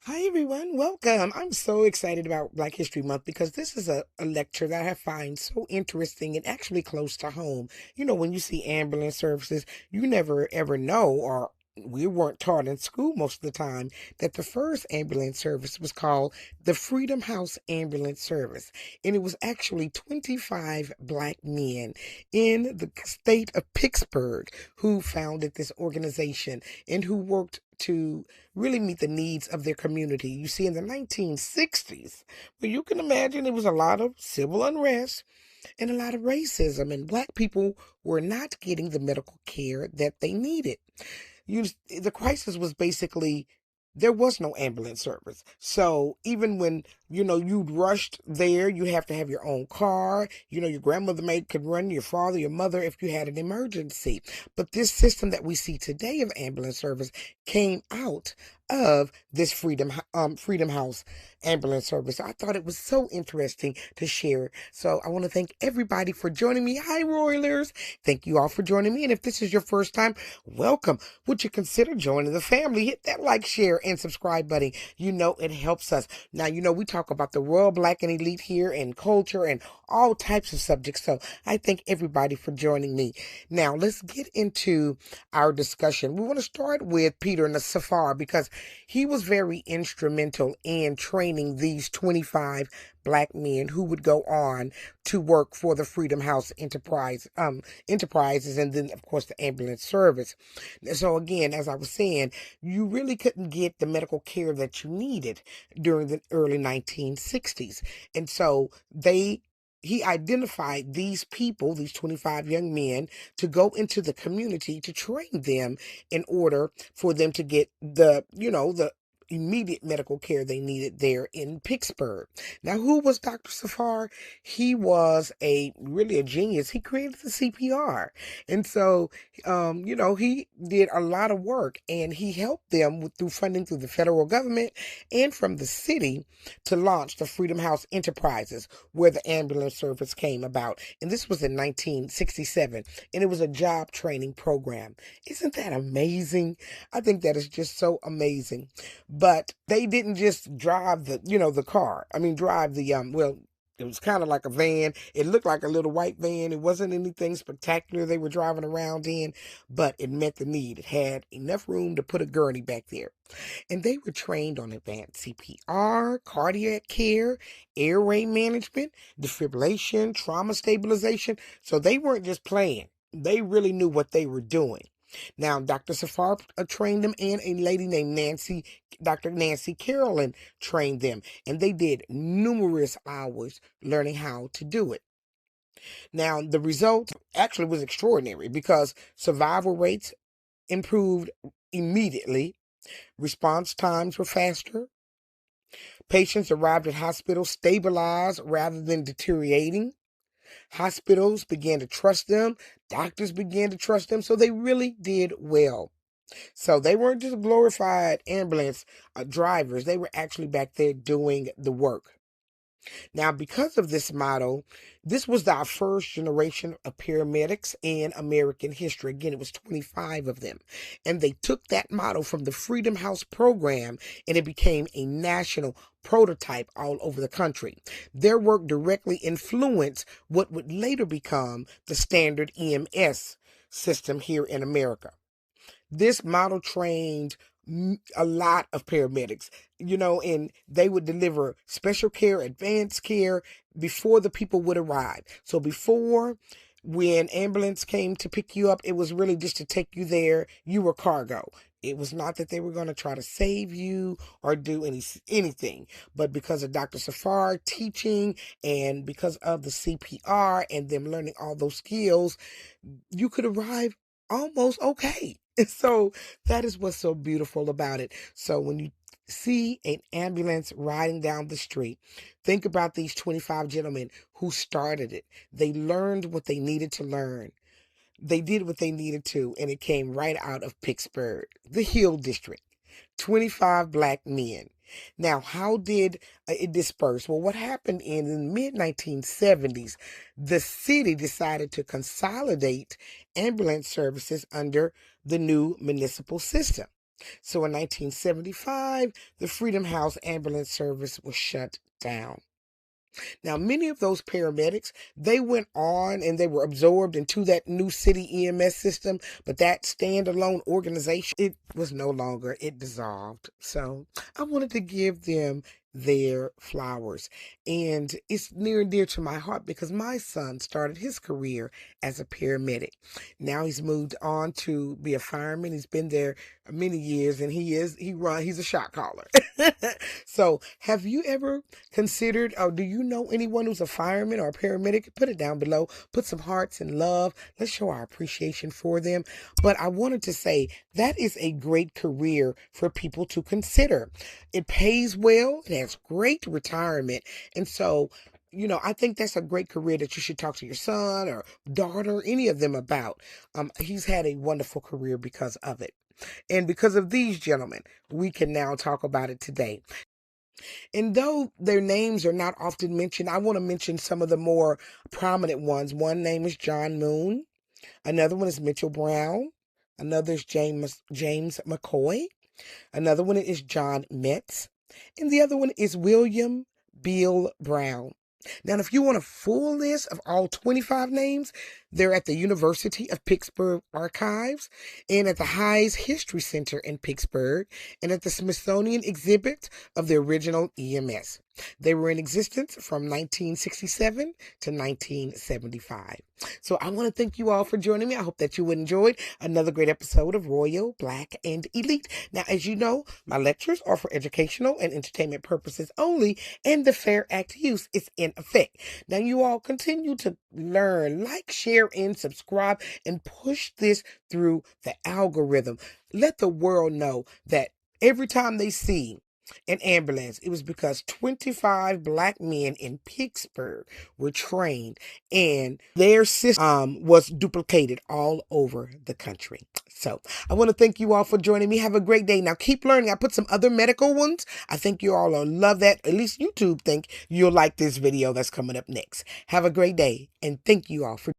Hi everyone, welcome. I'm so excited about Black History Month because this is a lecture that I find so interesting and actually close to home. When you see ambulance services, you never ever know, or we weren't taught in school most of the time, that the first ambulance service was called the Freedom House Ambulance Service. And it was actually 25 black men in the state of Pittsburgh who founded this organization and who worked to really meet the needs of their community. You see, in the 1960s, well, you can imagine it was a lot of civil unrest and a lot of racism, and black people were not getting the medical care that they needed. The crisis was basically there was no ambulance service. So even when, you'd rushed there, you have to have your own car. Your grandmother could run, your father, your mother, if you had an emergency. But this system that we see today of ambulance service came out of this Freedom House ambulance service. I thought it was so interesting to share. So I want to thank everybody for joining me. Hi, Roilers. Thank you all for joining me. And if this is your first time, welcome. Would you consider joining the family? Hit that like, share, and subscribe button. It helps us. Now, we talk about the Royal Black and Elite here and culture and all types of subjects. So I thank everybody for joining me. Now, let's get into our discussion. We want to start with Peter and the Safar because he was very instrumental in training these 25 black men who would go on to work for the Freedom House enterprises, and then of course the ambulance service. So again, as I was saying, you really couldn't get the medical care that you needed during the early 1960s. And so he identified these people, these 25 young men, to go into the community to train them in order for them to get the immediate medical care they needed there in Pittsburgh. Now, who was Dr. Safar? He was really a genius. He created the CPR. And so, he did a lot of work, and he helped them through funding through the federal government and from the city to launch the Freedom House Enterprises, where the ambulance service came about. And this was in 1967, and it was a job training program. Isn't that amazing? I think that is just so amazing. But they didn't just drive the car. I mean, drive it was kind of like a van. It looked like a little white van. It wasn't anything spectacular they were driving around in, but it met the need. It had enough room to put a gurney back there. And they were trained on advanced CPR, cardiac care, airway management, defibrillation, trauma stabilization. So they weren't just playing. They really knew what they were doing. Now, Dr. Safar trained them, and a lady named Dr. Nancy Carolyn trained them, and they did numerous hours learning how to do it. Now, the result actually was extraordinary because survival rates improved immediately, response times were faster, patients arrived at hospitals stabilized rather than deteriorating. Hospitals began to trust them, doctors began to trust them, so they really did well. So they weren't just glorified ambulance drivers, they were actually back there doing the work. Now, because of this model, this was our first generation of paramedics in American history. Again, it was 25 of them. And they took that model from the Freedom House program, and it became a national prototype all over the country. Their work directly influenced what would later become the standard EMS system here in America. This model trained a lot of paramedics, and they would deliver special care, advanced care before the people would arrive. So before, when ambulance came to pick you up, it was really just to take you there. You were cargo. It was not that they were going to try to save you or do anything, but because of Dr. Safar teaching and because of the CPR and them learning all those skills, you could arrive almost okay. So that is what's so beautiful about it. So when you see an ambulance riding down the street, think about these 25 gentlemen who started it. They learned what they needed to learn. They did what they needed to, and it came right out of Pittsburgh, the Hill District. 25 black men. Now, how did it disperse? Well, what happened in the mid 1970s, the city decided to consolidate ambulance services under the new municipal system. So in 1975, the Freedom House ambulance service was shut down. Now, many of those paramedics, they went on and they were absorbed into that new city EMS system, but that standalone organization, it was no longer, it dissolved. So I wanted to give them their flowers. And it's near and dear to my heart because my son started his career as a paramedic. Now he's moved on to be a fireman. He's been there many years and he's a shot caller. So have you ever considered, or do you know anyone who's a fireman or a paramedic? Put it down below. Put some hearts and love. Let's show our appreciation for them. But I wanted to say that is a great career for people to consider. It pays well. It has great retirement. And so, I think that's a great career that you should talk to your son or daughter, any of them about. He's had a wonderful career because of it. And because of these gentlemen, we can now talk about it today. And though their names are not often mentioned, I want to mention some of the more prominent ones. One name is John Moon. Another one is Mitchell Brown. Another is James McCoy. Another one is John Metz. And the other one is William Beal Brown. Now, if you want a full list of all 25 names, they're at the University of Pittsburgh Archives and at the Hayes History Center in Pittsburgh and at the Smithsonian exhibit of the original EMS. They were in existence from 1967 to 1975. So I want to thank you all for joining me. I hope that you enjoyed another great episode of Royal, Black, and Elite. Now, as you know, my lectures are for educational and entertainment purposes only, and the Fair Act use is in effect. Now, you all continue to learn, like, share, and subscribe, and push this through the algorithm. Let the world know that every time they see an ambulance, it was because 25 black men in Pittsburgh were trained and their system was duplicated all over the country. So I want to thank you all for joining me. Have a great day. Now keep learning. I put some other medical ones. I think you all will love that. At least YouTube think you'll like this video that's coming up next. Have a great day and thank you all for